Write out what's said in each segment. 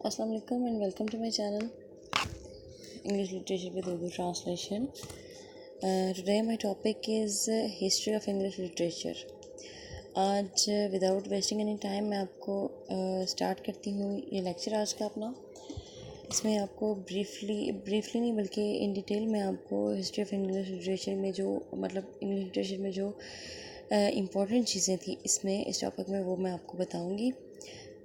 Assalamu alaikum and welcome to my channel English Literature with Urdu Translation. Today my topic is History of English Literature. आज without wasting any time मैं आपको start करती हूँ ये lecture आज का अपना। इसमें आपको ब्रीफली नहीं बल्कि इन डिटेल मैं आपको हिस्ट्री ऑफ इंग्लिश लिटरेचर में जो इंग्लिश लिटरेचर में जो इम्पोर्टेंट चीज़ें थी इसमें इस टॉपिक में वो मैं आपको बताऊँगी।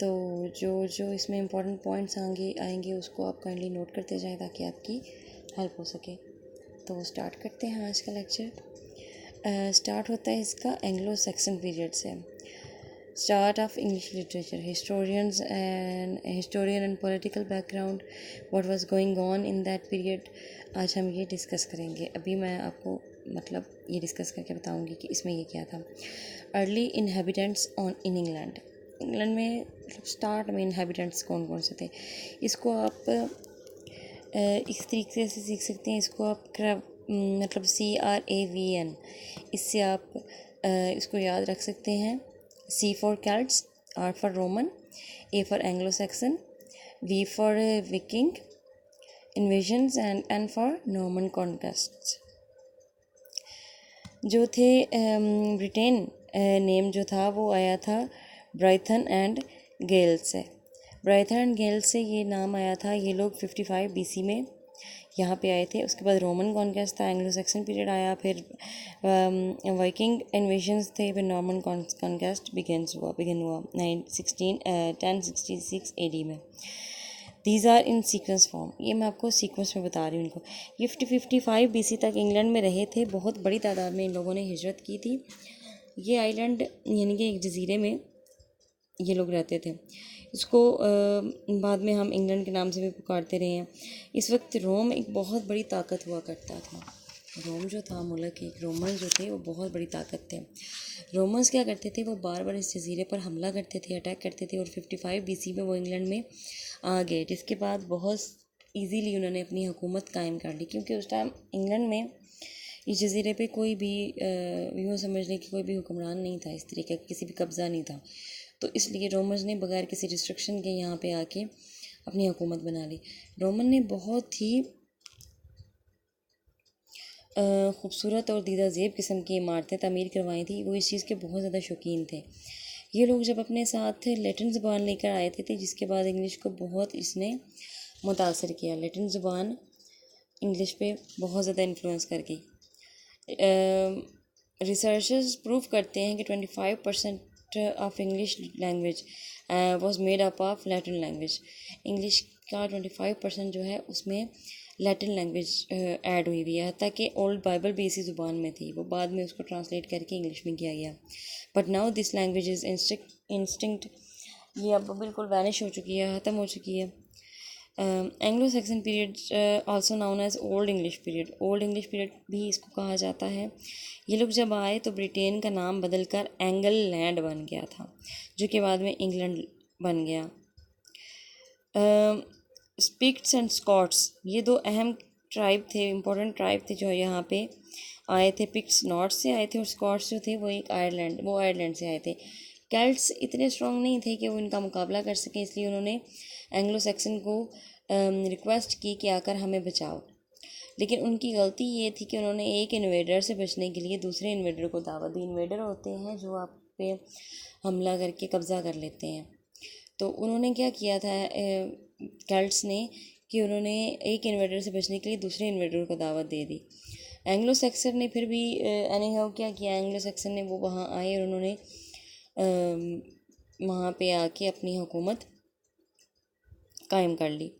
तो जो इसमें इम्पोर्टेंट पॉइंट्स आएंगे उसको आप काइंडली नोट करते जाएं ताकि आपकी हेल्प हो सके। तो स्टार्ट करते हैं आज का लेक्चर। स्टार्ट होता है इसका एंग्लो सैक्सन पीरियड से। Start of English literature, historian and political background, what was going on in that period. आज हम ये डिस्कस करेंगे। अभी मैं आपको ये डिस्कस करके बताऊंगी कि इसमें ये क्या था। अर्ली इनहेबिटेंट्स इन इंग्लैंड में स्टार्ट में इनहेबिटेंट्स कौन कौन से थे, इसको आप इस तरीके से सीख सकते हैं। इसको आप CRAVN, इससे आप इसको याद रख सकते हैं। C for Celts, R for Roman, A for Anglo Saxon, V for Viking invasions and N for Norman conquest. जो थे ब्रिटेन नेम जो था वो आया था ब्राइथन एंड गेल्स से। ब्राइथन एंड गेल्स से ये नाम आया था। ये लोग 55 BC में यहाँ पे आए थे। उसके बाद रोमन कॉन्क्वेस्ट था, एंग्लो सैक्सन पीरियड आया, फिर वाइकिंग इन्वेजन्स थे, फिर नॉर्मन कॉन्क्वेस्ट बिगिन हुआ 1066 AD में। These are in sequence form. ये मैं आपको सीक्वेंस में बता रही हूँ इनको। ये 55 BC तक इंग्लैंड में रहे थे। बहुत बड़ी तादाद में इन लोगों ने हिजरत की थी। ये आइलैंड यानी कि एक जजीरे में ये लोग रहते थे। इसको बाद में हम इंग्लैंड के नाम से भी पुकारते रहे हैं। इस वक्त रोम एक बहुत बड़ी ताकत हुआ करता था। रोम जो था मुल्क, एक रोमन्स जो थे वो बहुत बड़ी ताकत थे। रोमन्स क्या करते थे, वो बार बार इस जजीरे पर हमला करते थे, अटैक करते थे, और 55 BC में वो इंग्लैंड में आ गए, जिसके बाद बहुत ईजीली उन्होंने अपनी हुकूमत कायम कर ली। क्योंकि उस टाइम इंग्लैंड में इस जजीरे पे कोई भी यूँ समझ लें कि कोई भी हुक्मरान नहीं था, इस तरीके का किसी भी कब्ज़ा नहीं था। तो इसलिए रोमन्स ने बगैर किसी रिस्ट्रिक्शन के यहाँ पे आके अपनी हुकूमत बना ली। रोमन ने बहुत ही खूबसूरत और दीदा ज़ेब किस्म की इमारतें तमीर करवाई थी। वो इस चीज़ के बहुत ज़्यादा शौकीन थे। ये लोग जब अपने साथ लैटिन ज़ुबान लेकर आए थे जिसके बाद इंग्लिश को बहुत इसने मुतासर किया। लैटिन ज़ुबान इंग्लिश पे बहुत ज़्यादा इन्फ्लुएंस कर गई। रिसर्चर्स प्रूव करते हैं कि 25% of English language was made up of Latin language. English का 25% जो है उसमें लैटिन लैंग्वेज ऐड हुई हुई है। हत्ता कि ओल्ड बाइबल भी इसी ज़ुबान में थी, वो बाद में उसको ट्रांसलेट करके इंग्लिश में किया गया। But now this language is instinct, ये अब बिल्कुल वैनिश हो चुकी है, ख़त्म हो चुकी है। Anglo Saxon period also known as old English period. Old English period भी इसको कहा जाता है। ये लोग जब आए तो ब्रिटेन का नाम बदलकर एंगल लैंड बन गया था, जो कि बाद में इंग्लैंड बन गया। स्पिक्ट्स एंड स्कॉट्स, ये दो अहम ट्राइब थे, इम्पोर्टेंट ट्राइब थे जो यहाँ पे आए थे। पिक्ट्स नॉर्थ से आए थे और स्कॉट्स जो थे वो आयरलैंड से आए थे। केल्ट्स इतने स्ट्रॉन्ग नहीं थे कि वो इनका मुकाबला कर सकें, इसलिए उन्होंने एंग्लो सैक्सन को रिक्वेस्ट की कि आकर हमें बचाओ। लेकिन उनकी गलती ये थी कि उन्होंने एक इन्वेडर से बचने के लिए दूसरे इन्वेडर को दावत दी। इन्वेडर होते हैं जो आप पे हमला करके कब्ज़ा कर लेते हैं। तो उन्होंने क्या किया था केल्ट्स ने, कि उन्होंने एक इन्वेडर से बचने के लिए दूसरे इन्वेडर को दावत दे दी। एंग्लो सैक्सन ने फिर भी एनीहाउ क्या किया, एंग्लो सैक्सन ने वो वहाँ आए और उन्होंने वहाँ पे आके अपनी हुकूमत कायम कर ली।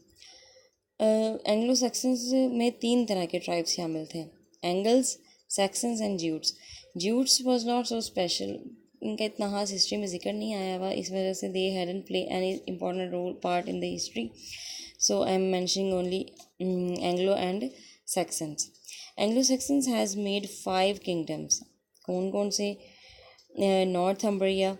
एंग्लो सैक्सन्स में 3 तरह के ट्राइब्स शामिल थे, angles, Saxons and Jutes. Jutes was not so special, इनका इतना खास हिस्ट्री में जिक्र नहीं आया हुआ, इस वजह से they hadn't play any important role part in the history, so I am mentioning only Anglo and Saxons. Anglo Saxons has made 5 kingdoms. कौन कौन से? Northumbria,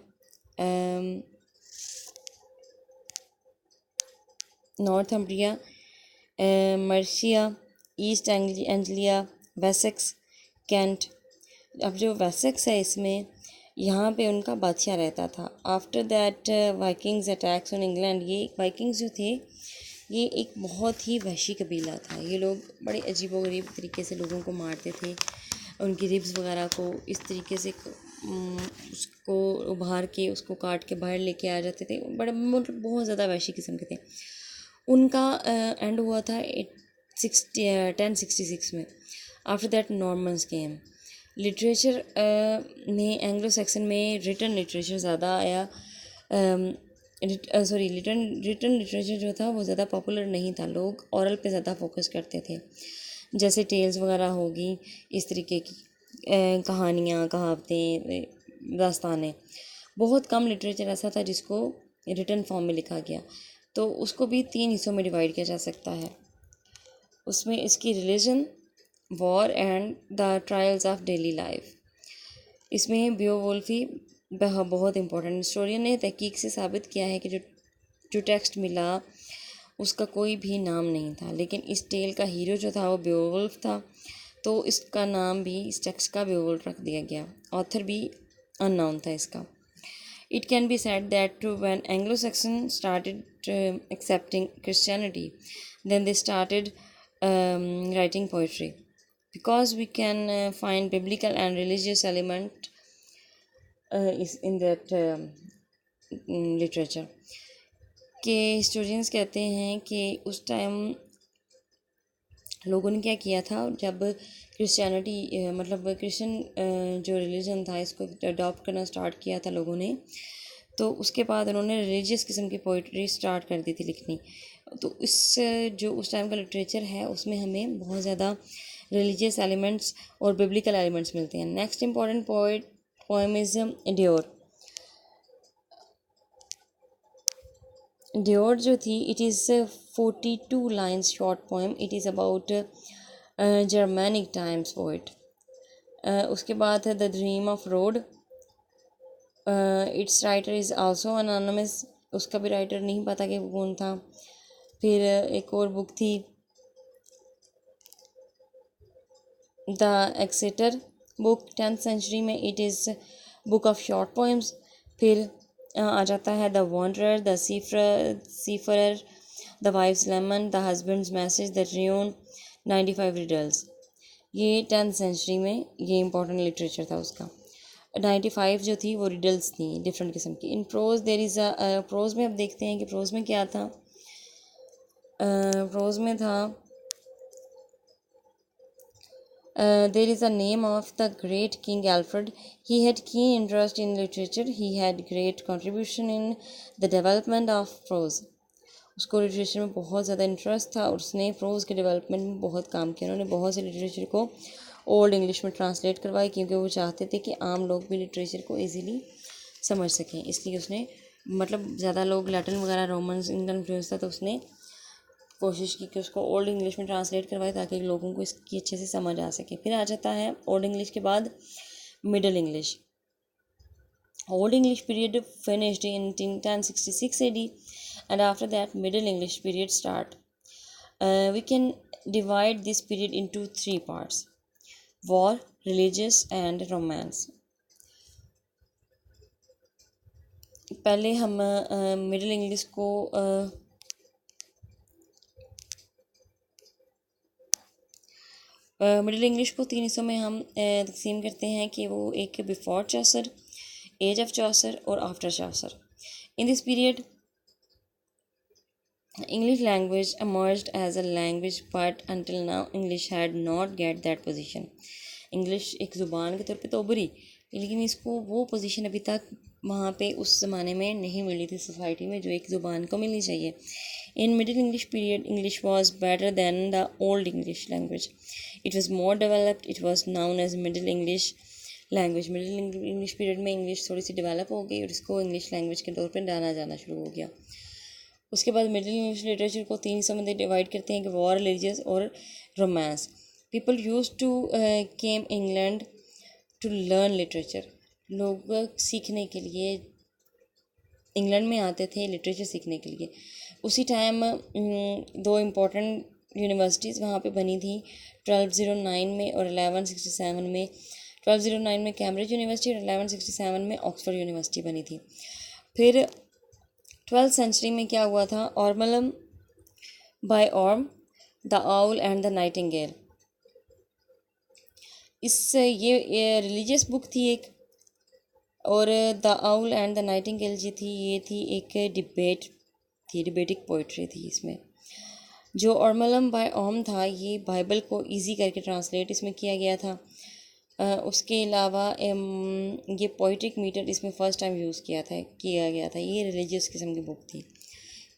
Mercia, East Anglia, Wessex, Kent. अब जो वेसेक्स है इसमें यहाँ पे उनका बादशाह रहता था। After that Vikings attacks on England, ये वाइकिंग्स जो थे ये एक बहुत ही वहशी कबीला था। ये लोग बड़े अजीबोगरीब तरीके से लोगों को मारते थे, उनकी रिब्स वगैरह को इस तरीके से उसको उभार के उसको काट के बाहर लेके आ जाते थे। बड़े मतलब बहुत ज़्यादा वहशी किस्म के थे। उनका एंड हुआ था 1066 में। After that Normans came. Literature में एंग्लो सेक्सन में रिटन लिटरेचर ज़्यादा आया। रिटन लिटरेचर जो था वो ज़्यादा पॉपुलर नहीं था। लोग औरल पे ज़्यादा फोकस करते थे, जैसे टेल्स वगैरह होगी, इस तरीके की कहानियाँ, कहावतें, दास्तानें। बहुत कम लिटरेचर ऐसा था जिसको रिटन फॉर्म में लिखा गया। तो उसको भी 3 हिस्सों में डिवाइड किया जा सकता है। उसमें इसकी religion, war and the trials of daily life. इसमें बेओवुल्फी बहुत इंपॉर्टेंट। हिस्टोरियन ने तहकीक से साबित किया है कि जो टेक्स्ट मिला उसका कोई भी नाम नहीं था, लेकिन इस टेल का हीरो जो था वो बेओवुल्फ था, तो इसका नाम भी इस टेक्स्ट का बेओवुल्फ रख दिया गया। ऑथर भी अननोन था इसका। It can be said that when Anglo-Saxons started accepting Christianity, then they started writing poetry, because we can find biblical and religious element is in that literature. के हिस्टोरियंस कहते हैं कि उस टाइम लोगों ने क्या किया था, जब क्रिश्चियनिटी मतलब क्रिश्चियन जो रिलीजन था इसको अडॉप्ट करना स्टार्ट किया था लोगों ने, तो उसके बाद उन्होंने रिलीजियस किस्म की पोइट्री स्टार्ट कर दी थी लिखनी। तो इस जो उस टाइम का लिटरेचर है उसमें हमें बहुत ज़्यादा रिलीजियस एलिमेंट्स और बिब्लिकल एलिमेंट्स मिलते हैं। Next important poem is Deor. Deor जो थी, it is 42 lines short poem. It is about Germanic times poet. उसके बाद है the dream of rood. Its writer is also anonymous. उसका भी राइटर नहीं पता कि वो कौन था। फिर एक और बुक थी the Exeter book, 10th century में। It is book of short poems. फिर आ जाता है the wanderer, the seafarer, the wife's lament, the husband's message, the dune, 95 riddles. ये 10th सेंचुरी में ये इंपॉर्टेंट लिटरेचर था उसका। 95 जो थी वो रिडल्स थी डिफरेंट किस्म की। In prose there is prose में अब देखते हैं कि प्रोज में क्या था। प्रोज में था there is a name of the great King Alfred. He had keen interest in literature. He had great contribution in the development of prose. उसको लिटरेचर में बहुत ज़्यादा इंटरेस्ट था और उसने प्रोज के डेवलपमेंट में बहुत काम किया। उन्होंने बहुत से लिटरेचर को ओल्ड इंग्लिश में ट्रांसलेट करवाई, क्योंकि वो चाहते थे कि आम लोग भी लिटरेचर को इजीली समझ सकें। इसलिए उसने मतलब ज़्यादा लोग लैटिन वगैरह रोमन्स इनका इन्फ्लुएंस था, तो उसने कोशिश की कि उसको ओल्ड इंग्लिश में ट्रांसलेट करवाए ताकि लोगों को इसकी अच्छे से समझ आ सके। फिर आ जाता है ओल्ड इंग्लिश के बाद middle English. Old English period finished in 1066 AD and after that middle English period start. We can divide this period into 3 parts: war, religious and romance. पहले हम मिडल इंग्लिश को मिडिल इंग्लिश को 3 हिस्सों में हम तकसीम करते हैं कि वो एक before Chaucer, age of Chaucer और after Chaucer. In this period English language emerged as a language, but until now English had not get that position. English एक ज़ुबान के तौर पे तो उभरी, लेकिन इसको वो पोजीशन अभी तक वहाँ पे उस ज़माने में नहीं मिली थी सोसाइटी में जो एक ज़ुबान को मिलनी चाहिए। In Middle English period, English was better than the Old English language. It was more developed. It was known as Middle English language. Middle English period में इंग्लिश थोड़ी सी डेवलप हो गई और इसको इंग्लिश लैंग्वेज के तौर पर जाना जाना शुरू हो गया। उसके बाद मिडिल इंग्लिश लिटरेचर को 3 हिस्सों में डिवाइड करते हैं कि वॉर, रिलीजियस और romance. People use to came England to learn literature. लोग सीखने के लिए इंग्लैंड में आते थे लिटरेचर सीखने के लिए। उसी टाइम 2 इम्पोर्टेंट यूनिवर्सिटीज़ वहाँ पे बनी थी, 1209 में और 1167 में। 1209 में कैम्ब्रिज यूनिवर्सिटी और 1167 में ऑक्सफोर्ड यूनिवर्सिटी बनी थी। फिर 12th सेंचुरी में क्या हुआ था, Ormulum by Orm, the owl and the nightingale. ये रिलीजियस बुक थी एक, और the owl and the nightingale जी थी, ये थी एक डिबेटिक पोइट्री थी। इसमें जो ऑर्मलम बाय ऑर्म था, ये बाइबल को इजी करके ट्रांसलेट इसमें किया गया था। उसके अलावा ये पोइट्रिक मीटर इसमें फ़र्स्ट टाइम यूज़ किया गया था। ये रिलीजियस किस्म की बुक थी।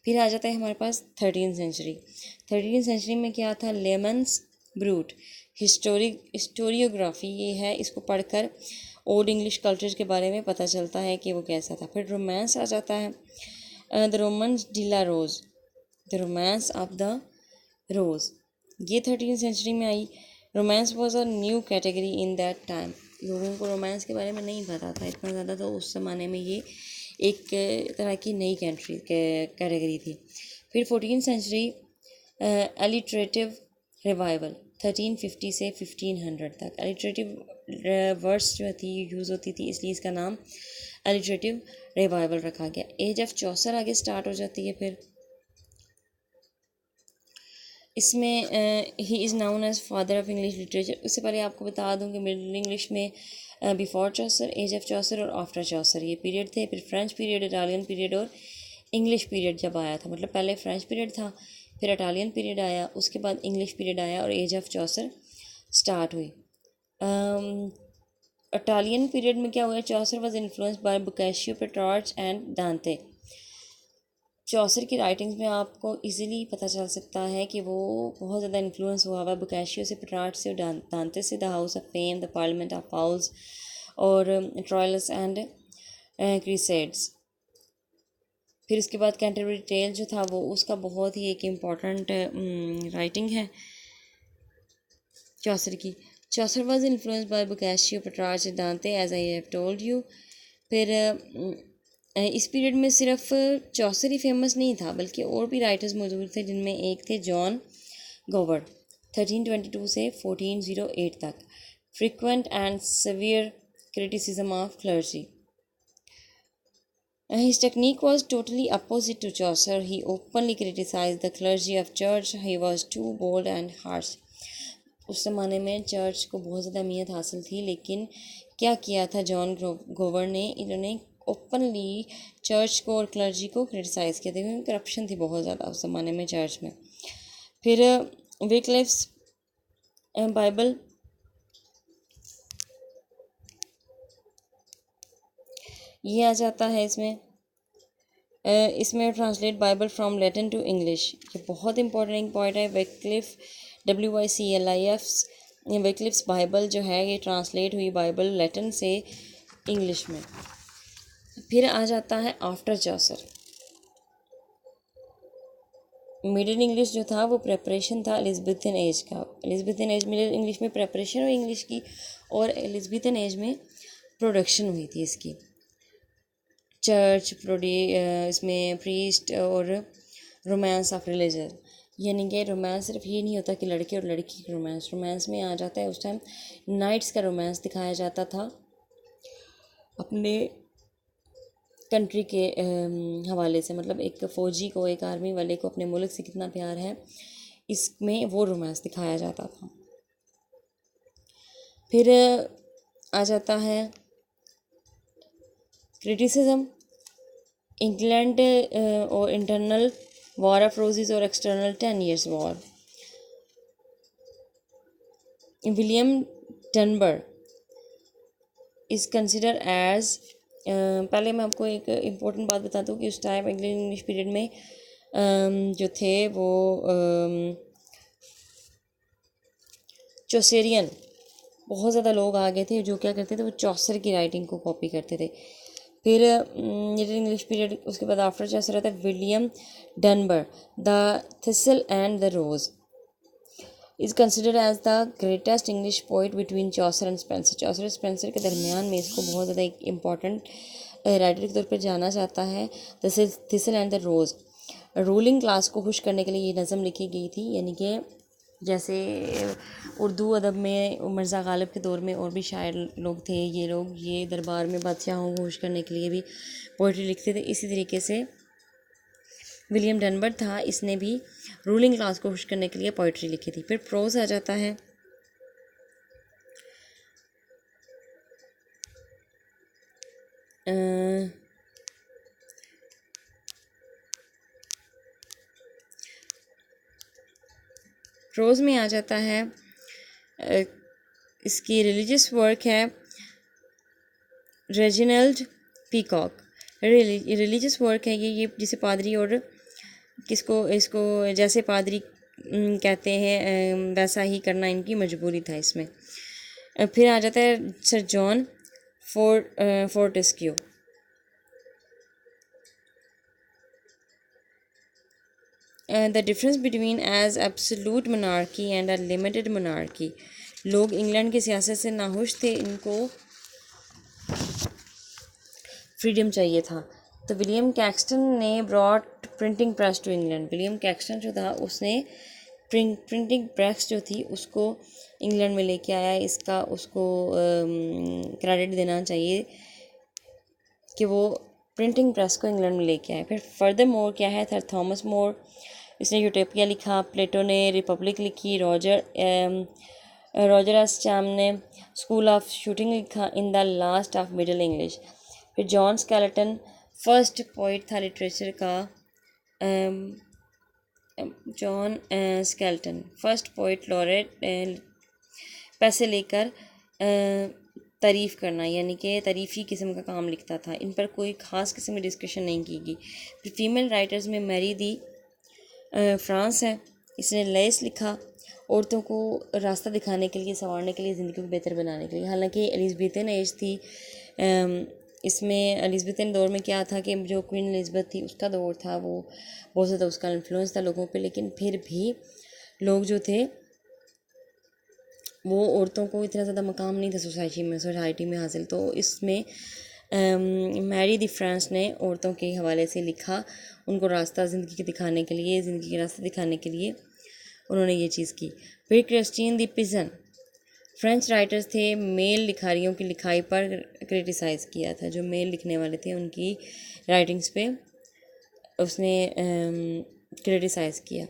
फिर आ जाता है हमारे पास 13th सेंचुरी। 13th सेंचुरी में क्या था, लेमन्स ब्रूट हिस्टोरियोग्राफी ये है। इसको पढ़कर ओल्ड इंग्लिश कल्चर के बारे में पता चलता है कि वो कैसा था। फिर रोमांस आ जाता है, the romance de la rose, the romance of the rose, ये 13th सेंचुरी में आई। Romance was a new category in that time. लोगों को रोमांस के बारे में नहीं पता था इतना ज़्यादा, तो उस ज़माने में ये एक तरह की नई कैटेगरी थी। फिर 14th सेंचुरी एलिटरेटिव रिवाइवल, 1350 से 1500 तक। एलिटरेटिव वर्ड्स जो थी यूज़ होती थी, इसलिए इसका नाम एलिटरेटिव रिवाइवल रखा गया। एज ऑफ चौसर आगे स्टार्ट हो जाती है। फिर इसमें ही is known as father of English literature. उससे पहले आपको बता दूं कि मिडिल इंग्लिश में before Chaucer, age of Chaucer और आफ्टर चौसर ये पीरियड थे। फिर फ्रेंच पीरियड, इटालियन पीरियड और इंग्लिश पीरियड जब आया था, मतलब पहले फ्रेंच पीरियड था, फिर इटालियन पीरियड आया, उसके बाद इंग्लिश पीरियड आया और एज ऑफ चौसर स्टार्ट हुई। इटालियन पीरियड में क्या हुआ, चौसर was influenced by Boccaccio, पेट्रार्च and दांते। चौसर की राइटिंग्स में आपको इजीली पता चल सकता है कि वो बहुत ज़्यादा इन्फ्लुएंस हुआ हुआ बोकाशियो से, पेट्रार्च से, दांते से, the house of fame, the parliament of fowls और ट्रायल्स एंड क्रीसेड्स। फिर उसके बाद कैंटरबरी टेल जो था वो उसका बहुत ही एक इम्पॉर्टेंट राइटिंग है चौसर की। Chaucer was influenced by Boccaccio, Petrarch, Dante, as I have told you. फिर इस पीरियड में सिर्फ चौसर ही फेमस नहीं था, बल्कि और भी राइटर्स मौजूद थे, जिनमें एक थे जॉन गोवर्ड, 1322 से 1408 तक। Frequent and severe criticism of clergy. His technique was totally opposite to Chaucer. He openly criticized the clergy of church. He was too bold and harsh. उस ज़माने में चर्च को बहुत ज़्यादा अहमियत हासिल थी, लेकिन क्या किया था जॉन गोवर ने, इन्होंने ओपनली चर्च को और क्लर्जी को क्रिटिसाइज़ किया था, क्योंकि करप्शन थी बहुत ज़्यादा उस ज़माने में चर्च में। फिर विक्लिफ्स बाइबल, ये आ जाता है इसमें translate Bible from Latin to English. ये बहुत इंपॉर्टेंट पॉइंट है। विक्लिफ WICLIFs विक्लिफ्स बाइबल जो है ये ट्रांसलेट हुई बाइबल लैटिन से इंग्लिश में। फिर आ जाता है आफ्टर चौसर। मिडिल इंग्लिश जो था वो प्रेपरेशन था एलिज़ाबेथन एज का। एलिज़ाबेथन एज मिडिल इंग्लिश में प्रेपरेशन हुई इंग्लिश की, और एलिज़ाबेथन एज में प्रोडक्शन हुई थी इसकी। चर्च इसमें प्रीस्ट और रोमांस ऑफ रिलीजन, यानी कि रोमांस सिर्फ ये नहीं होता कि लड़के और लड़की का रोमांस में आ जाता है। उस टाइम नाइट्स का रोमांस दिखाया जाता था अपने कंट्री के हवाले से, मतलब एक फ़ौजी को, एक आर्मी वाले को अपने मुल्क से कितना प्यार है, इसमें वो रोमांस दिखाया जाता था। फिर आ जाता है क्रिटिसिज्म, इंग्लैंड और इंटरनल वॉर ऑफ रोजेस और external 10 years war. William Dunbar is consider as, पहले मैं आपको एक इम्पोर्टेंट बात बता दूँ कि उस टाइम इंग्लिश पीरियड में जो थे वो चौसेरियन बहुत ज़्यादा लोग आ गए थे, जो क्या करते थे, वो चौसर की राइटिंग को कॉपी करते थे। फिर मिडिल इंग्लिश पीरियड, उसके बाद आफ्टर चौसर रहता है William Dunbar, the thistle and the rose is considered as the greatest English poet between Chaucer and Spenser. Chaucer और स्पेंसर के दरमियान में इसको बहुत ज़्यादा एक इम्पॉर्टेंट राइटर के तौर पर जाना जाता है। The thistle and the rose, ruling class को खुश करने के लिए ये नज़म लिखी गई थी, यानी कि जैसे उर्दू अदब में मिर्ज़ा गालिब के दौर में और भी शायर लोग थे, ये लोग ये दरबार में बादशाहों को खुश करने के लिए भी पोइट्री लिखते थे। इसी तरीके से विलियम डनबर था, इसने भी रूलिंग क्लास को खुश करने के लिए पोइट्री लिखी थी। फिर प्रोज आ जाता है। प्रोज में आ जाता है इसकी रिलीजियस वर्क है रेजिनल्ड पीकॉक। रिलीजियस वर्क है ये जिसे पादरी और इसको जैसे पादरी कहते हैं वैसा ही करना इनकी मजबूरी था इसमें। फिर आ जाता है sir John Fortescue. The difference between as absolute monarchy and a limited monarchy. लोग इंग्लैंड की सियासत से नाखुश थे, इनको फ्रीडम चाहिए था। तो विलियम कैक्सटन ने brought printing press to England. William Caxton जो था उसने प्रिंटिंग प्रेस जो थी उसको इंग्लैंड में लेके आया। इसका उसको क्रेडिट देना चाहिए कि वो प्रिंटिंग प्रेस को इंग्लैंड में लेके आए। फिर फर्दर मोर क्या है, सर थॉमस मोर, इसने यूटोपिया लिखा। प्लेटो ने रिपब्लिक लिखी। रॉजर एस्टैम ने स्कूल ऑफ शूटिंग लिखा। In the last of middle English. फिर जॉन स्केलेटन फर्स्ट पोइट था लिटरेचर का। John skeleton first poet laureate, पैसे लेकर तारीफ़ करना, यानी कि तारीफ़ी किस्म का काम लिखता था। इन पर कोई ख़ास किस्म की डिस्कशन नहीं की गई। फिर फीमेल राइटर्स में मैरी दी फ्रांस है, इसने लेस लिखा, औरतों को रास्ता दिखाने के लिए, संवारने के लिए, ज़िंदगी को बेहतर बनाने के लिए। हालांकि एलिज़ाबेथन एज थी, इसमें एलिज़ाबेथन दौर में क्या था कि जो क्वीन एलिज़ाबेथ थी उसका दौर था, वो बहुत ज़्यादा उसका इन्फ्लुएंस था लोगों पे, लेकिन फिर भी लोग जो थे वो औरतों को इतना ज़्यादा मकाम नहीं था सोसाइटी में हासिल। तो इसमें मैरी दी फ्रांस ने औरतों के हवाले से लिखा, उनको रास्ता ज़िंदगी के दिखाने के लिए, ज़िंदगी के रास्ते दिखाने के लिए उन्होंने ये चीज़ की। फिर क्रिस्टीन दी पिजन, फ्रेंच राइटर्स थे, मेल लिखारियों की लिखाई पर क्रिटिसाइज़ किया था। जो मेल लिखने वाले थे उनकी राइटिंग्स पे उसने क्रिटिसाइज़ किया।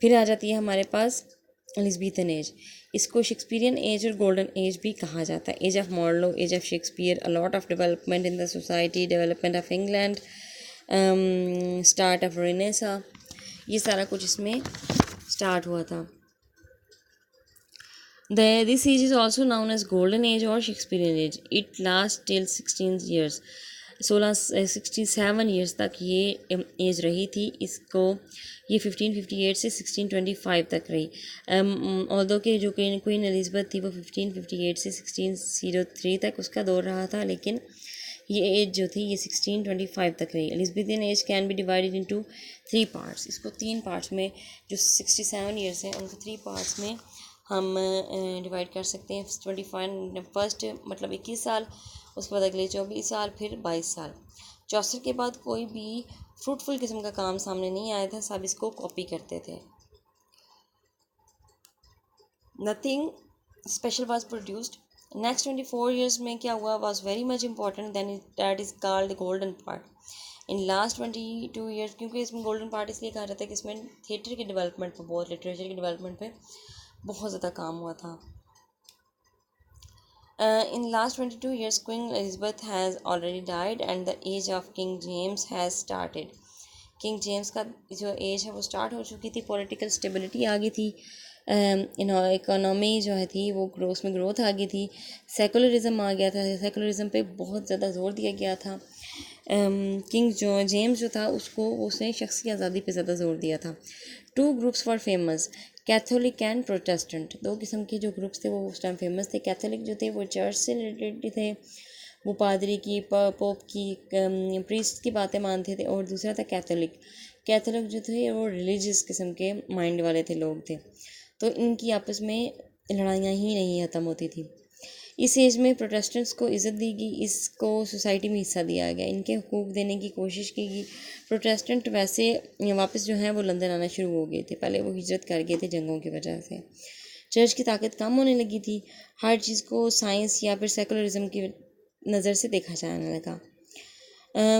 फिर आ जाती है हमारे पास एलिज़ाबेथन एज। इसको शेक्सपियरियन एज और गोल्डन एज भी कहा जाता है। Age of Marlowe, age of Shakespeare, a lot of development in the society, development of England, start of Renaissance, ये सारा कुछ इसमें स्टार्ट हुआ था। This age is also known as Golden Age or Shakespearean Age. It lasts till 16 years. 67 years तक ये as रही थी। इसको ये 1558 से 1625 तक रही। ऑल्दो के जो क्वीन एलिज़ाबेथ थी वो 1558 से 1603 तक उसका दौर रहा था, लेकिन ये एज जो थी ये 1625 तक रही। Elizabethan age can be divided into 3 parts. इसको 3 पार्ट्स में, जो 67 ईयर्स हैं उनको 3 पार्ट्स में हम डिवाइड कर सकते हैं। 25 फर्स्ट मतलब 21 साल, उसके बाद अगले 24 साल, फिर 22 साल। 64 के बाद कोई भी फ्रूटफुल किस्म का काम सामने नहीं आया था, सब इसको कॉपी करते थे। Nothing special was produced. Next 24 years में क्या हुआ was very much important, than that is called golden part. In last 22 years, क्योंकि इसमें गोल्डन पार्ट इसलिए कहा जाता है कि इसमें थिएटर के डेवलपमेंट पर बहुत, लिटरेचर के डेवलपमेंट पे बहुत ज़्यादा काम हुआ था। In last 22 years, Queen Elizabeth has already died and the age of King James has started. King James का जो एज है वो स्टार्ट हो चुकी थी। पॉलिटिकल स्टेबिलिटी आ गई थी, इकोनॉमी जो है थी वो उसमें ग्रोथ आ गई थी। सेकुलरिज्म आ गया था, सेकुलरिज्म पे बहुत ज़्यादा जोर दिया गया था। किंग जेम्स जो था उसने शख्सी आज़ादी पे ज़्यादा जोर दिया था। 2 groups for famous, Catholic and Protestant. 2 किस्म के जो ग्रुप्स थे वो उस टाइम फेमस थे। कैथोलिक जो थे वो चर्च से रिलेटेड थे, वो पादरी की, पोप की, प्रीस्ट की बातें मानते थे। और दूसरा था कैथोलिक। कैथोलिक जो थे वो रिलीजियस किस्म के माइंड वाले थे, लोग थे। तो इनकी आपस में लड़ाइयाँ ही नहीं ख़त्म होती थी। इस एज में प्रोटेस्टेंट्स को इज़्ज़त दी गई, इसको सोसाइटी में हिस्सा दिया गया, इनके हुकूक देने की कोशिश की गई। प्रोटेस्टेंट वैसे वापस जो है वो लंदन आना शुरू हो गए थे, पहले वो हिजरत कर गए थे जंगों की वजह से। चर्च की ताकत कम होने लगी थी, हर चीज़ को साइंस या फिर सेकुलरिज्म की नज़र से देखा जाने लगा।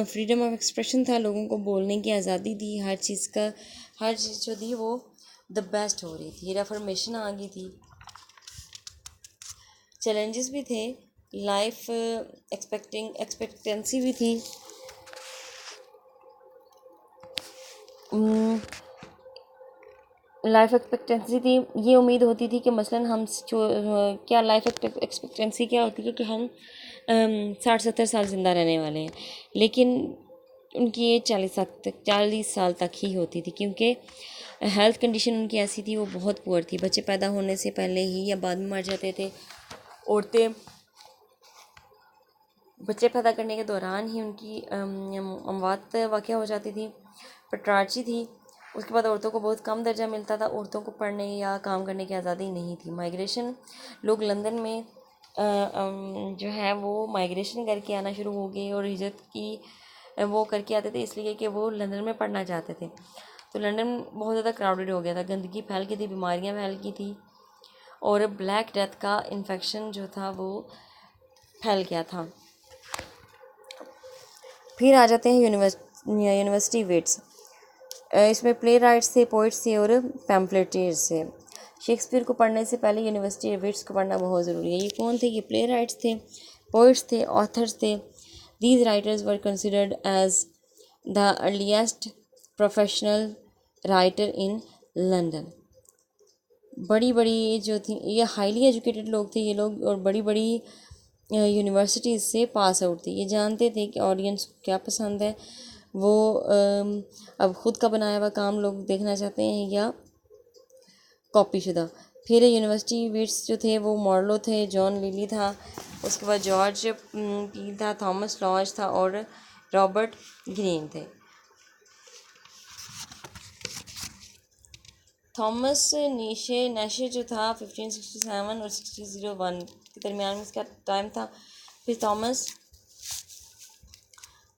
फ्रीडम ऑफ एक्सप्रेशन था, लोगों को बोलने की आज़ादी थी, हर चीज़ जो थी वो द बेस्ट हो रही थी, रेफॉर्मेशन आ गई थी। चैलेंजेस भी थे, लाइफ एक्सपेक्टेंसी भी थी। लाइफ एक्सपेक्टेंसी थी, ये उम्मीद होती थी कि मसलन हम जो क्या लाइफ एक्सपेक्टेंसी क्या होती है कि हम 60-70 साल ज़िंदा रहने वाले हैं, लेकिन उनकी एज 40 साल तक ही होती थी, क्योंकि हेल्थ कंडीशन उनकी ऐसी थी, वो बहुत पुअर थी। बच्चे पैदा होने से पहले ही या बाद में मर जाते थे। औरतें बच्चे पैदा करने के दौरान ही उनकी अमवात वाक़या हो जाती थी, पेट्रार्ची थी। उसके बाद औरतों को बहुत कम दर्जा मिलता था, औरतों को पढ़ने या काम करने की आज़ादी नहीं थी। माइग्रेशन, लोग लंदन में जो है वो माइग्रेशन करके आना शुरू हो गए और हिजरत की वो करके आते थे इसलिए कि वो लंदन में पढ़ना चाहते थे। तो लंदन बहुत ज़्यादा क्राउडेड हो गया था, गंदगी फैल गई थी, बीमारियाँ फैल गई थी और ब्लैक डेथ का इन्फेक्शन जो था वो फैल गया था। फिर आ जाते हैं यूनिवर्सिटी वेट्स। इसमें प्ले राइट्स थे, पोइट्स थे और पैम्फलेटियर्स थे। शेक्सपियर को पढ़ने से पहले यूनिवर्सिटी वेट्स को पढ़ना बहुत ज़रूरी है। ये कौन थे? ये प्ले राइट्स थे, पोइट्स थे, ऑथर्स थे। These writers were considered as the earliest professional writer in London. बड़ी बड़ी जो थी, ये हाईली एजुकेटेड लोग थे ये लोग, और बड़ी बड़ी यूनिवर्सिटीज़ से पास आउट थे। ये जानते थे कि ऑडियंस को क्या पसंद है, वो अब ख़ुद का बनाया हुआ काम लोग देखना चाहते हैं या कॉपी शुदा। फिर यूनिवर्सिटी वेट्स जो थे वो मॉर्लो थे, जॉन लिली था, उसके बाद जॉर्ज पील था, थॉमस लॉज था और रॉबर्ट ग्रीन थे। थॉमस नेशे जो था 1567 और 1601 के दरमियान में इसका टाइम था। फिर थॉमस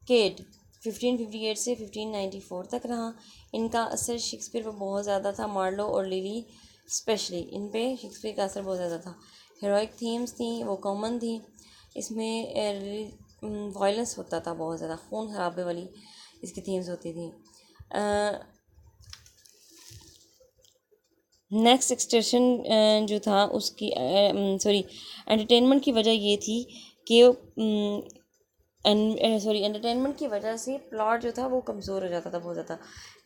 केड 1558 से 1594 तक रहा। इनका असर शेक्सपियर पर बहुत ज़्यादा था, मार्लो और लिली स्पेशली, इन पे शेक्सपियर का असर बहुत ज़्यादा था। हीरोइक थीम्स थी वो कॉमन थी, इसमें वायलेंस होता था बहुत ज़्यादा, खून खराबे वाली इसकी थीम्स होती थी। नेक्स्ट एक्सटेंशन जो था उसकी एंटरटेनमेंट की वजह ये थी कि एंटरटेनमेंट की वजह से प्लॉट जो था वो कमज़ोर हो जाता था बहुत ज़्यादा।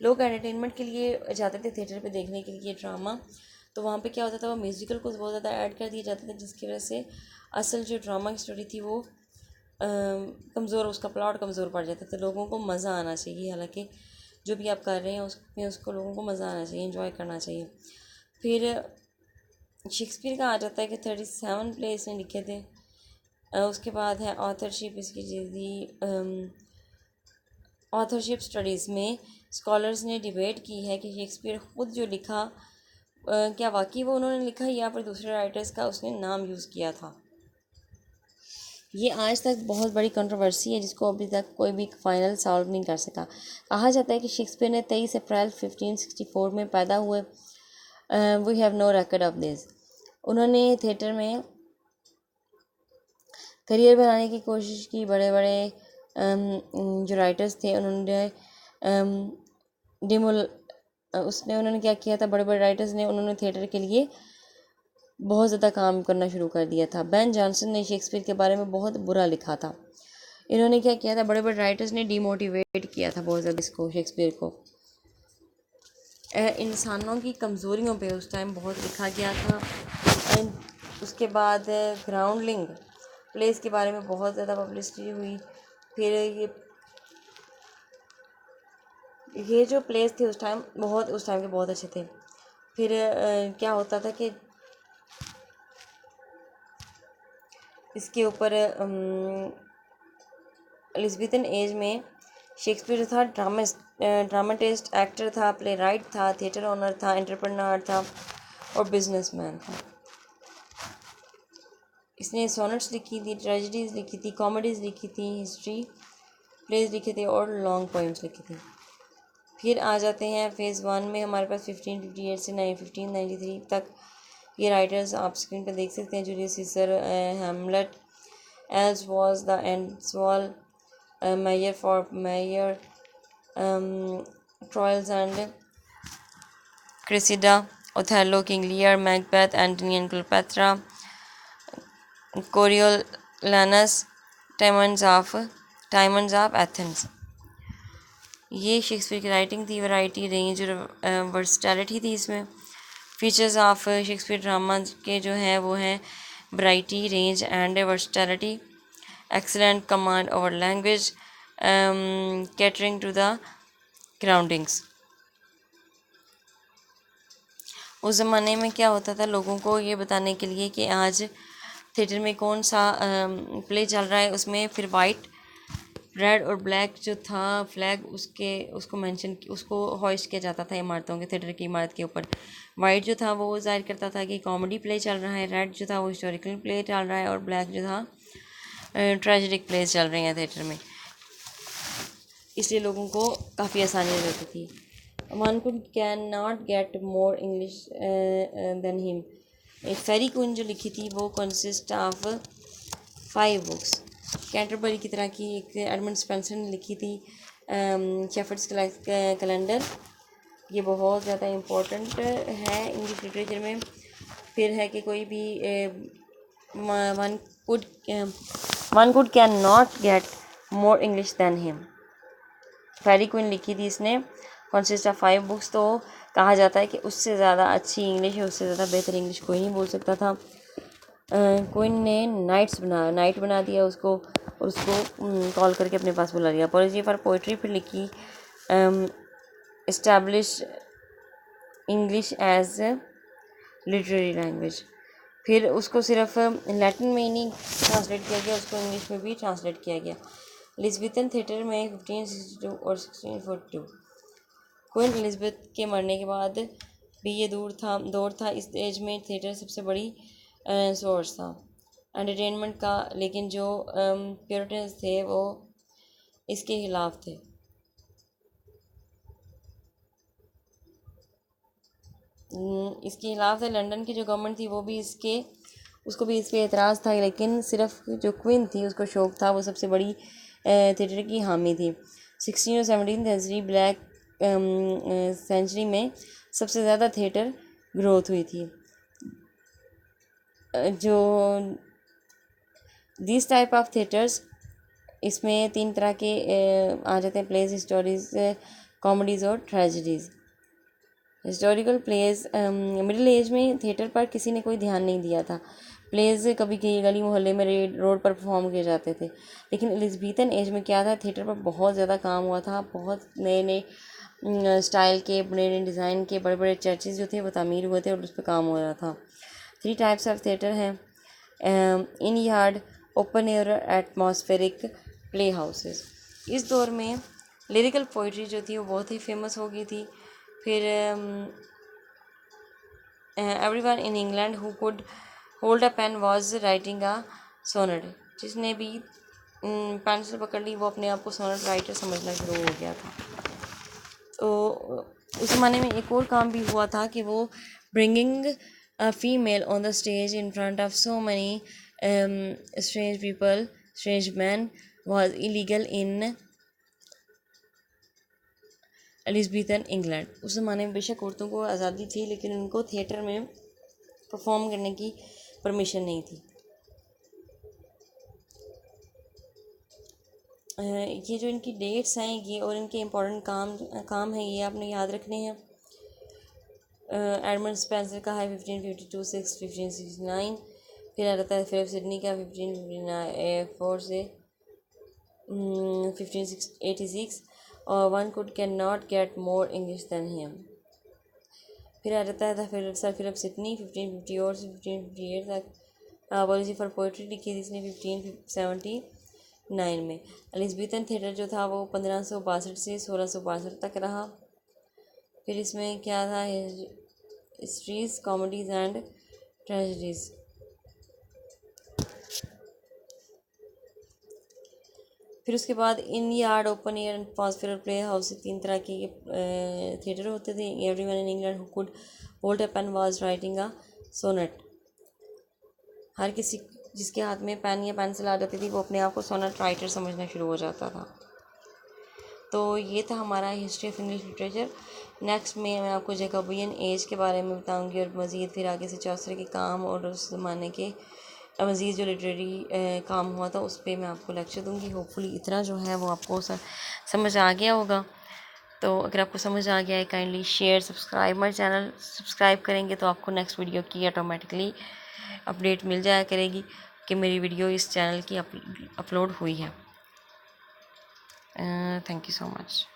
लोग एंटरटेनमेंट के लिए जाते थे थिएटर पे देखने के लिए ड्रामा, तो वहाँ पे क्या होता था, वो म्यूज़िकल को बहुत ज़्यादा ऐड कर दिया जाता था, जिसकी वजह से असल जो ड्रामा की स्टोरी थी वो कमज़ोर, उसका प्लॉट कमज़ोर पड़ जाता था। लोगों को मज़ा आना चाहिए, हालांकि जो भी आप कर रहे हैं उसमें उसको लोगों को मज़ा आना चाहिए, इंजॉय करना चाहिए। फिर शेक्सपियर का आ जाता है कि 37 प्ले इसने लिखे थे। उसके बाद है ऑथरशिप, इसकी थी ऑथरशिप स्टडीज़ में स्कॉलर्स ने डिबेट की है कि शेक्सपियर ख़ुद जो लिखा क्या वाकई वो उन्होंने लिखा या फिर दूसरे राइटर्स का उसने नाम यूज़ किया था। ये आज तक बहुत बड़ी कंट्रोवर्सी है जिसको अभी तक कोई भी फाइनल सॉल्व नहीं कर सका। कहा जाता है कि शेक्सपियर ने 23 अप्रैल 1564 में पैदा हुए। We have no record of this. उन्होंने थिएटर में करियर बनाने की कोशिश की, बड़े बड़े जो राइटर्स थे उन्होंने उन्होंने क्या किया था, बड़े बड़े राइटर्स ने उन्होंने थिएटर के लिए बहुत ज़्यादा काम करना शुरू कर दिया था। बेन जॉनसन ने शेक्सपियर के बारे में बहुत बुरा लिखा था। इन्होंने क्या किया था, बड़े बड़े राइटर्स ने डीमोटिवेट किया था बहुत ज़्यादा इसको, शेक्सपियर को। इंसानों की कमज़ोरियों पे उस टाइम बहुत लिखा गया था। उसके बाद ग्राउंडलिंग प्लेस के बारे में बहुत ज़्यादा पब्लिसिटी हुई। फिर ये जो प्लेस थे उस टाइम के बहुत अच्छे थे। फिर क्या होता था कि इसके ऊपर एलिज़ाबेथन एज में शेक्सपियर जो था ड्रामेटिस्ट, एक्टर था, प्ले राइट था, थिएटर ओनर था, एंटरप्रेन्योर था और बिजनेसमैन था। इसने सोनेट्स लिखी थी, ट्रेजेडीज़ लिखी थी, कॉमेडीज़ लिखी थी, हिस्ट्री प्लेज लिखे थे और लॉन्ग पोइम्स लिखे थे। फिर आ जाते हैं फेज़ 1 में, हमारे पास 1558 से 1593 तक ये राइटर्स आप स्क्रीन पर देख सकते हैं। Julius Caesar, Hamlet, else was the ends well, mayor for mayor, Troilus and Cressida, Othello, King Lear, Macbeth, Antony and Cleopatra, Coriolanus, Timon of Athens. ये शेक्सपियर की राइटिंग थी। वैरायटी, रेंज और वर्सटैलिटी थी इसमें। फीचर्स ऑफ शेक्सपियर ड्रामा के जो हैं वो हैं variety, range and versatility, excellent command over language, catering to the groundlings. उस ज़माने में क्या होता था, लोगों को ये बताने के लिए कि आज थिएटर में कौन सा प्ले चल रहा है, उसमें फिर वाइट, रेड और ब्लैक जो था फ्लैग, उसको हॉइस्ट किया जाता था इमारतों के, थिएटर की इमारत के ऊपर। वाइट जो था वो जाहिर करता था कि कॉमेडी प्ले चल रहा है, रेड जो था वो हिस्टोरिकल प्ले चल रहा है और ब्लैक जो था ट्रेजिडिक प्लेस चल रहे हैं थिएटर में। इसलिए लोगों को काफ़ी आसानी हो जाती थी। One could can not get more English than him. एक फेरी क्वीन जो लिखी थी वो कंसिस्ट ऑफ 5 बुक्स। कैंटरबरी की तरह की एक एडमंड स्पेंसर ने लिखी थी, शेफर्ड्स कैलेंडर। ये बहुत ज़्यादा इम्पोर्टेंट है इंग्लिश लिटरेचर में। फिर है कि कोई भी one could can not get more English than him. Faerie Queene लिखी थी इसने, कंसिस्ट ऑफ 5 बुक्स। तो कहा जाता है कि उससे ज़्यादा अच्छी इंग्लिश है, उससे ज़्यादा बेहतर इंग्लिश कोई नहीं बोल सकता था। क्वीन ने नाइट बना दिया उसको, और उसको कॉल करके अपने पास बुला लिया। अपॉलजी फॉर पोइट्री फिर लिखी, establish English as literary language. फिर उसको सिर्फ लैटिन में ही नहीं ट्रांसलेट किया गया, उसको इंग्लिश में भी ट्रांसलेट किया गया। एलिज़ाबेथन थिएटर में 1562 और 1642। क्वीन एलिज़ाबेथ के मरने के बाद भी ये दौर था। इस एज में थिएटर सबसे बड़ी सोर्स था एंटरटेनमेंट का, लेकिन जो प्योरिटन्स थे वो इसके खिलाफ थे। इसके खिलाफ थे। लंदन की जो गवर्नमेंट थी वो भी उसको भी इस पर एतराज़ था, लेकिन सिर्फ जो क्वीन थी उसको शौक था, वो सबसे बड़ी थिएटर की हामी थी। 16 और 17 सेंचुरी ब्लैक सेंचुरी में सबसे ज़्यादा थिएटर ग्रोथ हुई थी। जो दिस टाइप ऑफ थिएटर्स, इसमें 3 तरह के आ जाते हैं, प्लेज, स्टोरीज, कॉमेडीज़ और tragedies. Historical plays, middle age में थिएटर पर किसी ने कोई ध्यान नहीं दिया था। प्लेज कभी गली मोहल्ले में रोड पर परफॉर्म किए जाते थे। लेकिन एलिज़ाबेथन एज में क्या था, थिएटर पर बहुत ज़्यादा काम हुआ था। बहुत नए नए स्टाइल के, नए नए डिज़ाइन के बड़े बड़े चर्चेज़ जो थे वो तामीर हुए थे और उस पर काम हो रहा था। 3 टाइप्स ऑफ थिएटर हैं, inn yard, open air, atmospheric play houses. इस दौर में लिरिकल पोइट्री जो थी वो बहुत ही फेमस हो गई थी। फिर everyone in England who could hold a pen was writing a sonnet. जिसने भी पेंसिल पकड़ ली वो अपने आप को सोनेट राइटर समझना शुरू हो गया था। तो उस ज़माने में एक और काम भी हुआ था कि वो bringing a female on the stage in front of so many strange people, strange man, was illegal in Elizabethan England. उस ज़माने में बेशक औरतों को आज़ादी थी, लेकिन उनको थिएटर में परफॉर्म करने की परमिशन नहीं थी। ये जो इनकी डेट्स हैं ये और इनके इम्पोर्टेंट काम हैं, ये आपने याद रखने हैं। एडमंड स्पेंसर का है 1552 से 1569। फिर आ जाता है फिलिप सिडनी का 1554 से 1586, और one could can not get more English than him. फिर आ जाता है सर फिलिप सिडनी 1550 और से 1558 तक। अपॉलजी फॉर पोइट्री लिखी थी इसने 1579 में। एलिज़ाबेथन थिएटर जो था वो 1562 से 1662 तक रहा। फिर इसमें क्या था, हिस्ट्रीज, कॉमेडीज़ एंड ट्रेजेडीज़। फिर उसके बाद inn yard, open air and fast play house, 3 तरह के थिएटर होते थे। Everyone in England who could hold a pen was writing a sonnet. हर किसी जिसके हाथ में पेन या पेंसिल आ जाती थी वो अपने आप को सोनेट राइटर समझना शुरू हो जाता था। तो ये था हमारा history of English literature. Next में मैं आपको जैकोबियन एज के बारे में बताऊंगी और मज़ीद फिर आगे से चौसर के काम और उस ज़माने के मज़ीद जो लिटरेरी काम हुआ था उस पर मैं आपको लेक्चर दूंगी। होपफुली इतना जो है वो आपको समझ आ गया होगा। तो अगर आपको समझ आ गया है kindly share subscribe my channel. Subscribe करेंगे तो आपको नेक्स्ट वीडियो की ऑटोमेटिकली अपडेट मिल जाया करेगी कि मेरी वीडियो इस चैनल की अपलोड हुई है। Thank you so much.